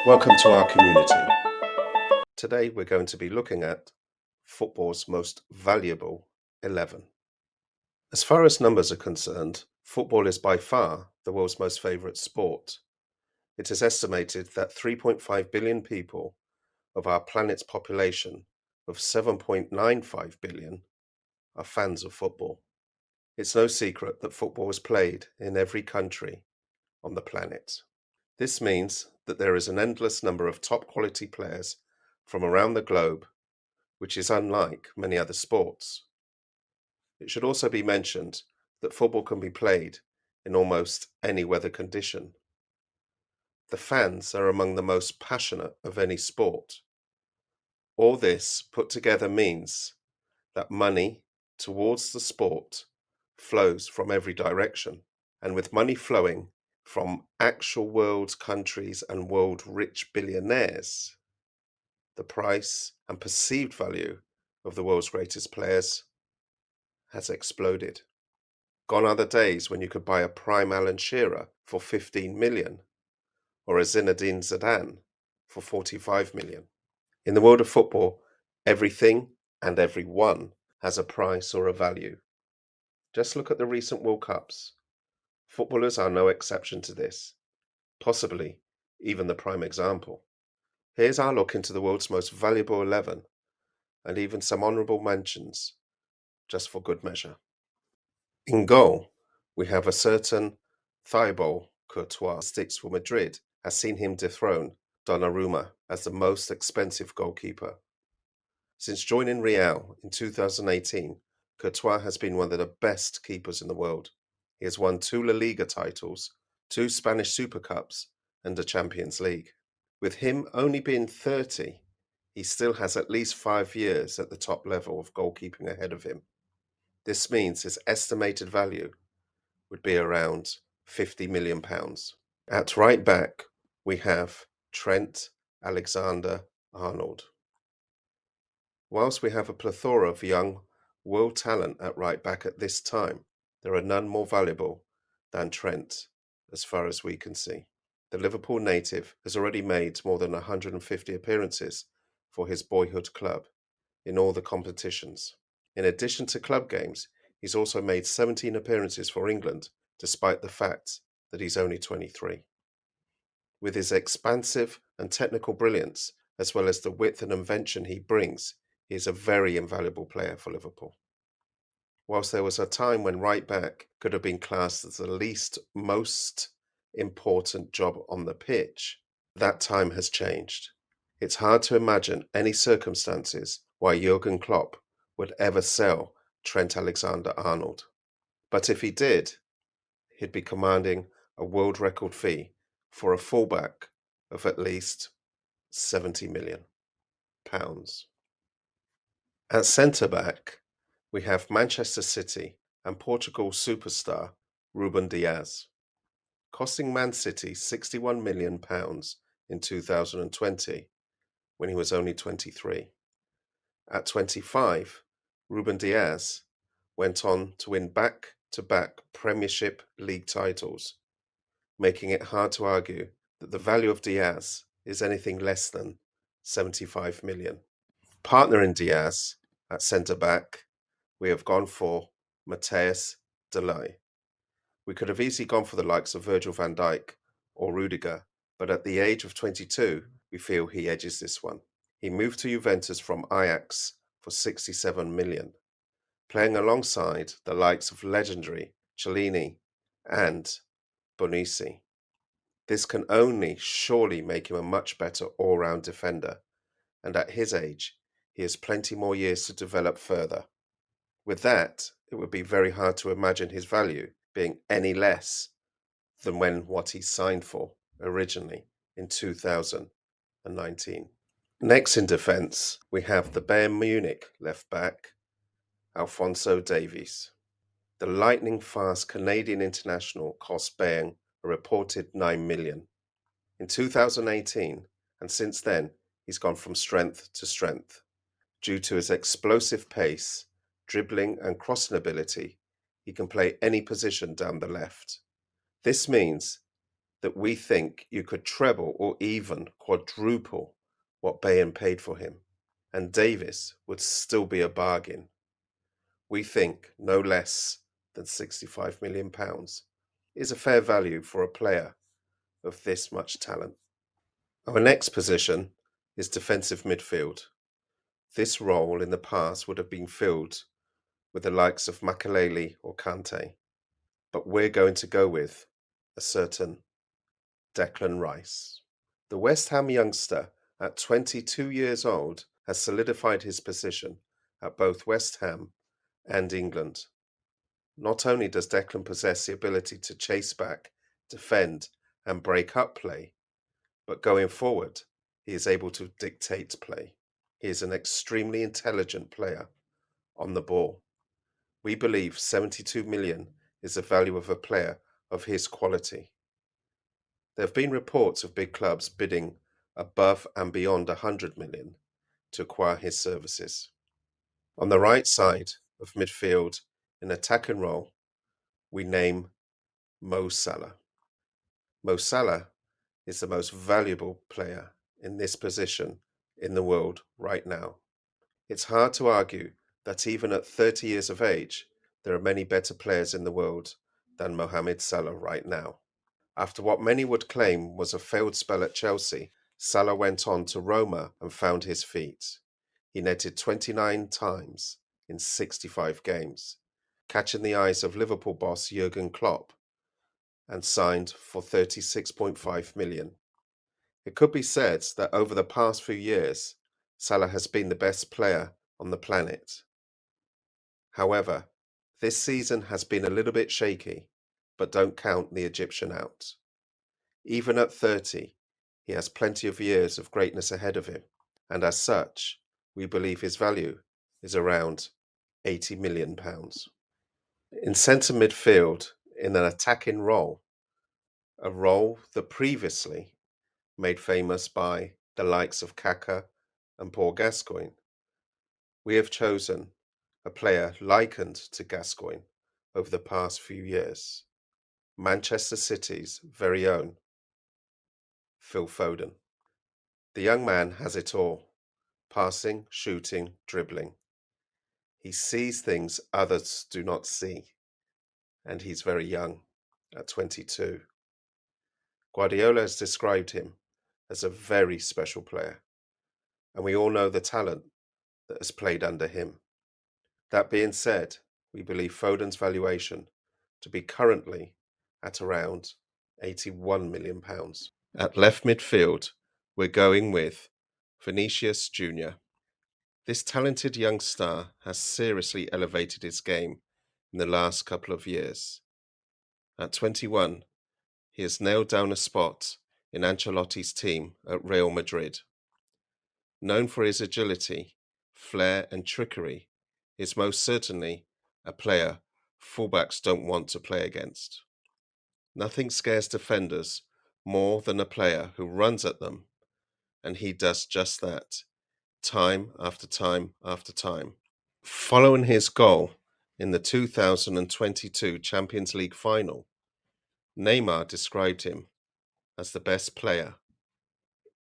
Welcome to our community. Today we're going to be looking at football's most valuable 11. As far as numbers are concerned, football is by far the world's most favourite sport. It is estimated that 3.5 billion people of our planet's population of 7.95 billion are fans of football. It's no secret that football is played in every country on the planet. This means that there is an endless number of top quality players from around the globe, which is unlike many other sports. It should also be mentioned that football can be played in almost any weather condition. The fans are among the most passionate of any sport. All this put together means that money towards the sport flows from every direction, and with money flowing from actual world countries and world rich billionaires, the price and perceived value of the world's greatest players has exploded. Gone are the days when you could buy a prime Alan Shearer for 15 million or a Zinedine Zidane for 45 million. In the world of football, everything and everyone has a price or a value. Just look at the recent World Cups. Footballers are no exception to this, possibly even the prime example. Here's our look into the world's most valuable 11 and even some honourable mentions, just for good measure. In goal, we have a certain Thibaut Courtois. Sticks for Madrid has seen him dethrone Donnarumma as the most expensive goalkeeper. Since joining Real in 2018, Courtois has been one of the best keepers in the world. He has won 2 La Liga titles, 2 Spanish Super Cups, and a Champions League. With him only being 30, he still has at least 5 years at the top level of goalkeeping ahead of him. This means his estimated value would be around £50 million. At right back, we have Trent Alexander-Arnold. Whilst we have a plethora of young world talent at right back at this time, there are none more valuable than Trent, as far as we can see. The Liverpool native has already made more than 150 appearances for his boyhood club in all the competitions. In addition to club games, he's also made 17 appearances for England, despite the fact that he's only 23. With his expansive and technical brilliance, as well as the width and invention he brings, he is a very invaluable player for Liverpool. Whilst there was a time when right back could have been classed as the least most important job on the pitch, that time has changed. It's hard to imagine any circumstances why Jurgen Klopp would ever sell Trent Alexander-Arnold. But if he did, he'd be commanding a world record fee for a fullback of at least £70 million. At centre-back, we have Manchester City and Portugal superstar Ruben Dias, costing Man City £61 million in 2020 when he was only 23. At 25, Ruben Dias went on to win back-to-back Premiership League titles, making it hard to argue that the value of Dias is anything less than 75 million. Partnering Dias at centre-back, we have gone for Matthias de Ligt. We could have easily gone for the likes of Virgil van Dijk or Rudiger, but at the age of 22, we feel he edges this one. He moved to Juventus from Ajax for 67 million, playing alongside the likes of legendary Cellini and Bonucci. This can only surely make him a much better all-round defender, and at his age, he has plenty more years to develop further. With that, it would be very hard to imagine his value being any less than what he signed for originally in 2019. Next in defence, we have the Bayern Munich left-back, Alphonso Davies. The lightning-fast Canadian international cost Bayern a reported $9 million. In 2018, and since then, he's gone from strength to strength. Due to his explosive pace, dribbling and crossing ability, he can play any position down the left. This means that we think you could treble or even quadruple what Bayern paid for him, and Davis would still be a bargain. We think no less than £65 million is a fair value for a player of this much talent. Our next position is defensive midfield. This role in the past would have been filled with the likes of Makelele or Kante, but we're going to go with a certain Declan Rice. The West Ham youngster, at 22 years old, has solidified his position at both West Ham and England. Not only does Declan possess the ability to chase back, defend, and break up play, but going forward, he is able to dictate play. He is an extremely intelligent player on the ball. We believe 72 million is the value of a player of his quality. There have been reports of big clubs bidding above and beyond 100 million to acquire his services. On the right side of midfield, in attacking role, we name Mo Salah. Mo Salah is the most valuable player in this position in the world right now. It's hard to argue that even at 30 years of age, there are many better players in the world than Mohamed Salah right now. After what many would claim was a failed spell at Chelsea, Salah went on to Roma and found his feet. He netted 29 times in 65 games, catching the eyes of Liverpool boss Jurgen Klopp, and signed for 36.5 million. It could be said that over the past few years, Salah has been the best player on the planet. However, this season has been a little bit shaky, but don't count the Egyptian out. Even at 30, he has plenty of years of greatness ahead of him, and as such, we believe his value is around £80 million. In centre midfield, in an attacking role, a role that previously made famous by the likes of Kaka and Paul Gascoigne, we have chosen a player likened to Gascoigne over the past few years, Manchester City's very own Phil Foden. The young man has it all: passing, shooting, dribbling. He sees things others do not see, and he's very young, at 22. Guardiola has described him as a very special player, and we all know the talent that has played under him. That being said, we believe Foden's valuation to be currently at around £81 million. At left midfield, we're going with Vinicius Jr. This talented young star has seriously elevated his game in the last couple of years. At 21, he has nailed down a spot in Ancelotti's team at Real Madrid. Known for his agility, flair and trickery, he is most certainly a player fullbacks don't want to play against. Nothing scares defenders more than a player who runs at them, and he does just that, time after time after time. Following his goal in the 2022 Champions League final, Neymar described him as the best player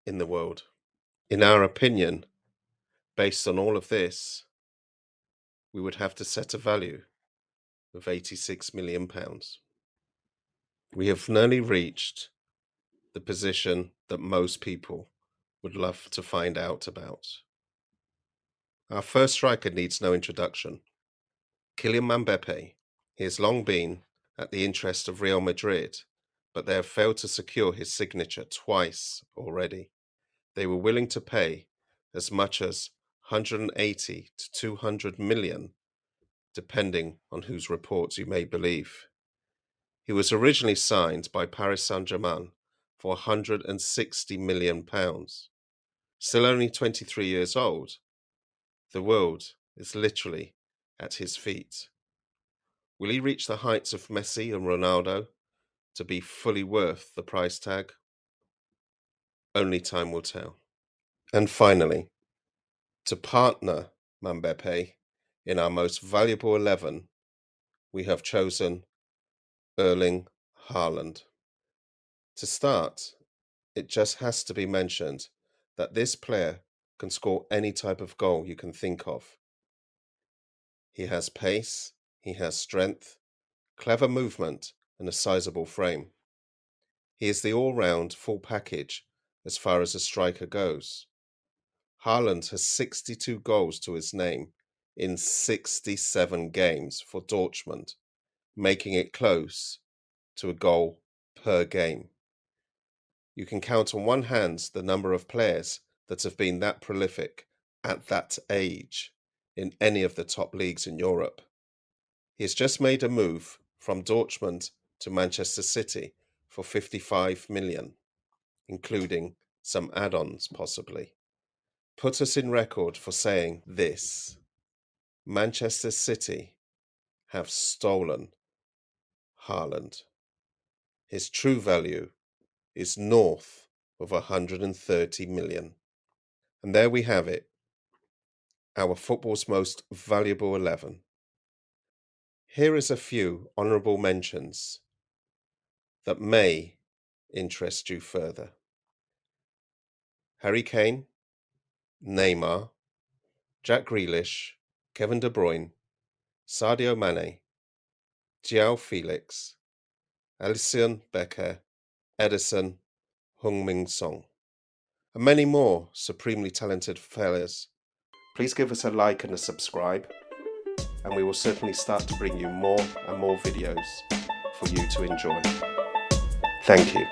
in the world. In our opinion, based on all of this, we would have to set a value of £86 million. We have nearly reached the position that most people would love to find out about. Our first striker needs no introduction. Kylian Mbappe. He has long been at the interest of Real Madrid, but they have failed to secure his signature twice already. They were willing to pay as much as 180 to 200 million, depending on whose reports you may believe. He was originally signed by Paris Saint-Germain for £160 million. Still only 23 years old, the world is literally at his feet. Will he reach the heights of Messi and Ronaldo to be fully worth the price tag? Only time will tell. And finally, to partner Mbappe in our most valuable 11, we have chosen Erling Haaland. To start, it just has to be mentioned that this player can score any type of goal you can think of. He has pace, he has strength, clever movement, and a sizable frame. He is the all-round full package as far as a striker goes. Haaland has 62 goals to his name in 67 games for Dortmund, making it close to a goal per game. You can count on one hand the number of players that have been that prolific at that age in any of the top leagues in Europe. He has just made a move from Dortmund to Manchester City for 55 million, including some add-ons possibly. Put us in record for saying this: Manchester City have stolen Haaland. His true value is north of 130 million. And there we have it, our football's most valuable 11. Here is a few honourable mentions that may interest you further. Harry Kane, Neymar, Jack Grealish, Kevin De Bruyne, Sadio Mane, Joao Felix, Alisson Becker, Edison, Heung-Min, and many more supremely talented fellas. Please give us a like and a subscribe, and we will certainly start to bring you more and more videos for you to enjoy. Thank you.